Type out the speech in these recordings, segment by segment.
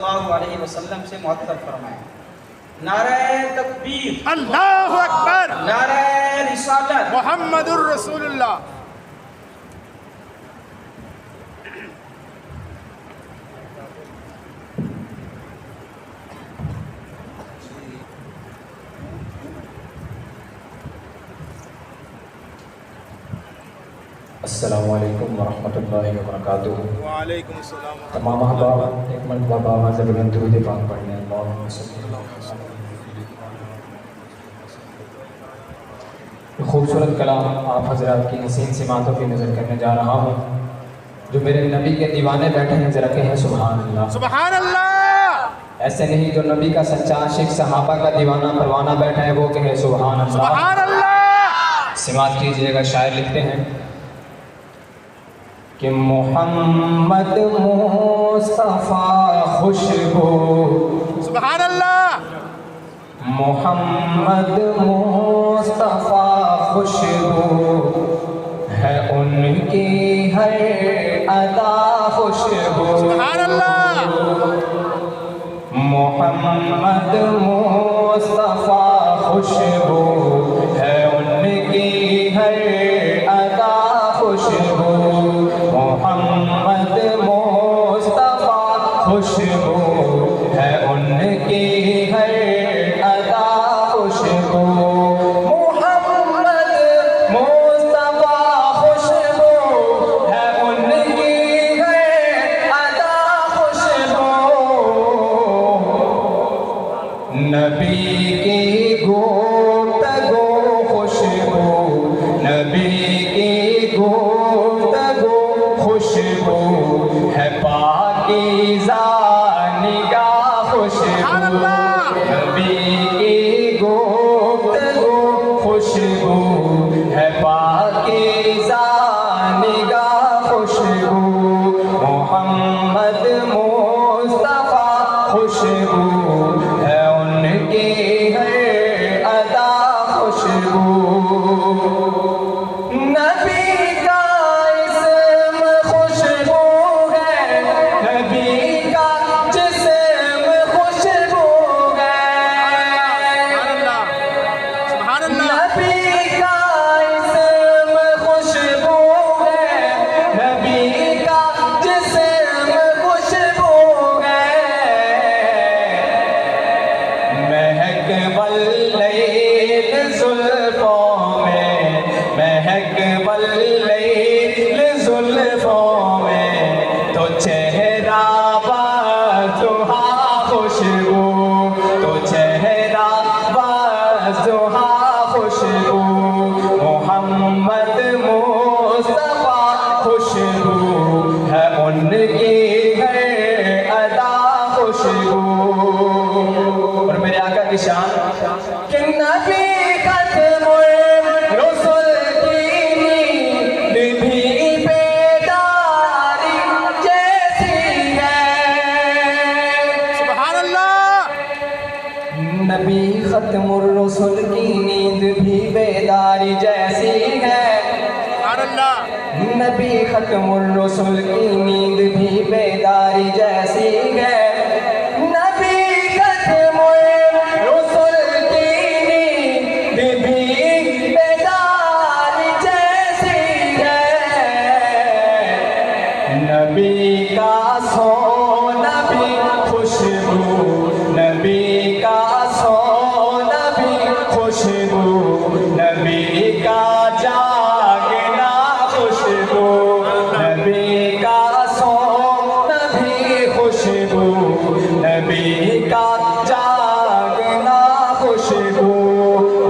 सल्लल्लाहु अलैहि वसल्लम से मुअत्तल फरमाए। नारे तकबीर, अल्लाहु अकबर, नारे रिसालत, मुहम्मदुर रसूलुल्लाह। अस्सलामु अलैकुम वरहमतुल्लाहि वबरकातुहू। वालेकुम अस्सलाम। तमाम अहबाब एक मरतबा बावाज़ बुलंद दुरूद पाक पढ़ने। खूबसूरत कलाम आप हजरात की हसीन सिमातों की नज़र करने जा रहा हूँ। जो मेरे नबी के दीवाने बैठे हैं ज़रा कहें सुभान अल्लाह। सुभान अल्लाह। ऐसे नहीं जो नबी का सच्चा आशिक सहाबा का दीवाना परवाना बैठा है वो कहे सुभान अल्लाह। सुभान अल्लाह। सिमात कीजिएगा। शायर लिखते हैं कि मोहम्मद मुस्तफ़ा खुशबू, सुभान अल्लाह। मोहम्मद मुस्तफ़ा खुशबू है उनकी हर अदा खुशबू। सुभान अल्लाह। मोहम्मद मुस्तफ़ा खुशबू है उनकी हर अदा खुशबू। मोहम्मद मुस्तफ़ा खुशबू है उनकी हर अदा खुशबू। मोहम्मद मुस्तफ़ा खुशबू है उनकी हर अदा खुशबू। नबी की गुफ्तगू खुशबू, नबी की गुफ्तगू खुशबू है पाकीज़ा निगाह खुशबू। नबी की गुफ्तगू खुशबू है पाकीज़ा निगाह खुशबू। मोहम्मद मुस्तफ़ा खुशबू है उनकी हर अदा खुशबू। नबी का इस्म खुशबू है, नबी का जिस्म खुशबू है। सुभान अल्लाह। नबी का इस्म खुशबू है, नबी का जिस्म खुशबू है। महक वल्लैल ज़ुल्फ़ों में, महक वल्लैल ज़ुल्फ़ों में तो चेहरा बाज़ुहा खुशबू, तो चेहरा बाज़ुहा खुशबू। मोहम्मद मुस्तफ़ा खुशबू है उनकी हर अदा खुशबू। और मेरे आका की शान कि नबी खत्मुल रसूल की नींद भी बेदारी जैसी है। सुभान अल्लाह। नबी खत्मुल रसूल की नींद भी बेदारी जैसी है। सुभान अल्लाह। नबी खत्मुल रसूल की नींद भी बेदारी जैसी है। नबी खत्मुल रसूल की नींद भी बेदारी जैसी है। नबी का सोना भी खुशबू, नबी का सोना भी खुशबू। नबी का जागना खुशबू, नबी का सोना भी खुशबू। नबी का जागना खुशबू।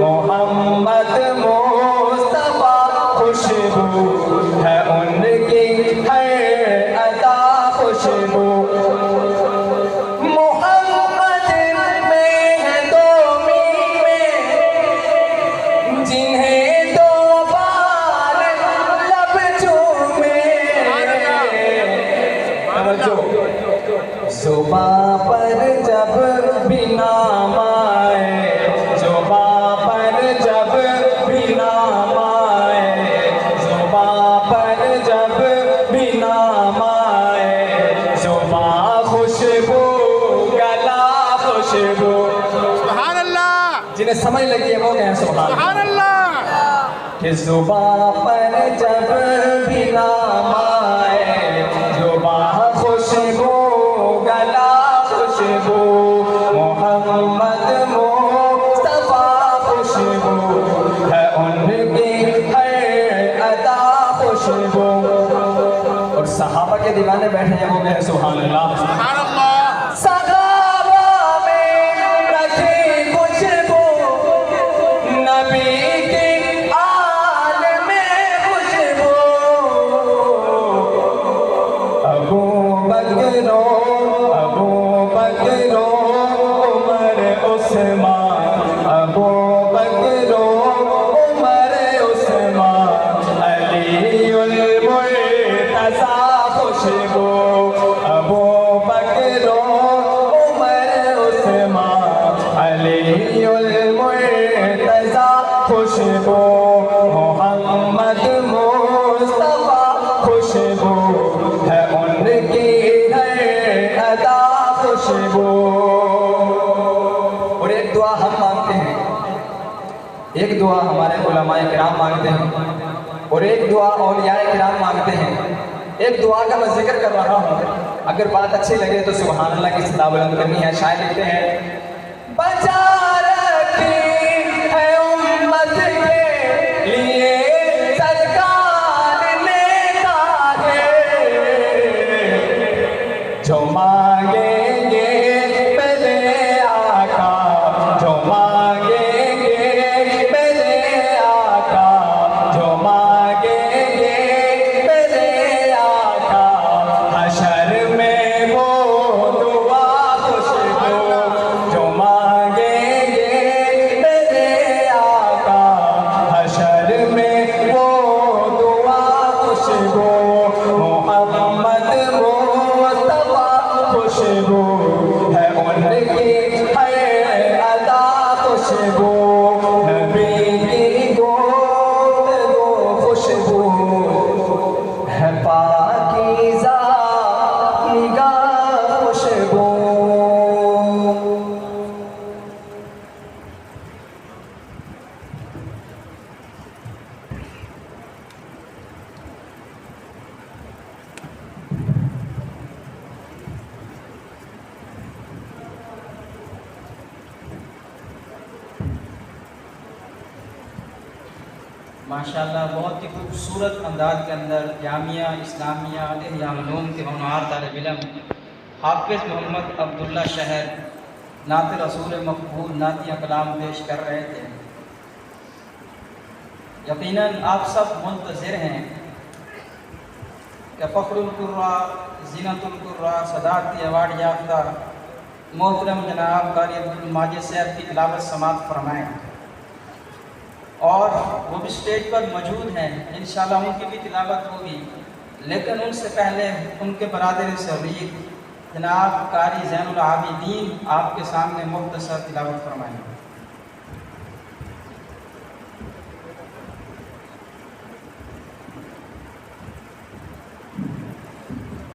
मोहम्मद मुस्तफ़ा खुशबू है उनकी हर अदा खुशबू। मोहम्मद में है दो मीमें जिन्हें दो बार लब चूमे। ज़ुबां पर जब भी नाम आए, ज़ुबां पर जब भी नाम आए, ज़ुबां पर जब भी नाम आए, ज़ुबां खुशबू खुशबू। सुभान अल्लाह। जिन्हें समझ लगी है वो कहें सुभान अल्लाह। कि जुबां पर जब भी नाम आए, जुबां खुशबू गला खुशबू, मोहम्मद मुस्तफा खुशबू है उनकी हर अदा खुशबू। और सहाबा के दीवाने बैठे हैं वो कहें सुभान अल्लाह। सुभान अल्लाह। सहाबा में रखी खुशबू, नबी की आल में खुशबू। अबू बकरो उमर उस्मान, अबू बकरो उमर उस्मान, अलीउल मुर्तज़ा खुशबू। अबू बकरो उमर उस्मान, अलीउल मुर्तज़ा खुशबू, मोहम्मद मुस्तफा खुशबू है उनकी हर अदा खुशबू। और एक दुआ हम मांगते हैं, एक दुआ हमारे उलमाए किराम मांगते हैं, और एक दुआ औलियाए किराम मांगते हैं। एक दुआ का मैं जिक्र कर रहा हूँ, अगर बात अच्छी लगे तो सुभान अल्लाह की सदा बुलंद करनी है। शायर लिखते हैं, बचा रखी है उम्मत के लिए सरकार नेता है, जो मांगेंगे मेरे आका, जो मांगेंगे मेरे आका, जो मांगेंगे मेरे आका, हशर में वो दुआ खुशबू, जो मांगेंगे मेरे आका, हशर में वो दुआ खुशबू, मोहम्मद मुस्तफा खुशबू है उनकी हर अदा खुशबू, नबी की गुफ्तगू खुशबू है पाकीज़ा निगाह खुशबू। माशाल्लाह बहुत ही खूबसूरत अंदाज के अंदर जामिया इस्लामिया इहया उलूम के होनहार तालिब इल्म हाफिज़ मोहम्मद अब्दुल्ला शहर नात रसूल मकबूल नातिया कलाम पेश कर रहे थे। यकीनन आप सब मुंतज़िर हैं कि फ़ख्रुल कुर्रा ज़ीनतुल कुर्रा सदाकती अवार्ड याफ्ता मोहतरम जनाब कारी अब्दुल माजिद साहब की तिलावत समात फरमाएँ, और वो भी स्टेज पर मौजूद हैं। इंशाल्लाह उनकी भी तिलावत होगी, लेकिन उनसे पहले उनके बरादर सगीर जनाब कारी ज़ैनुल आबिदीन आपके सामने मुख्तसर तिलावत फरमाएंगे।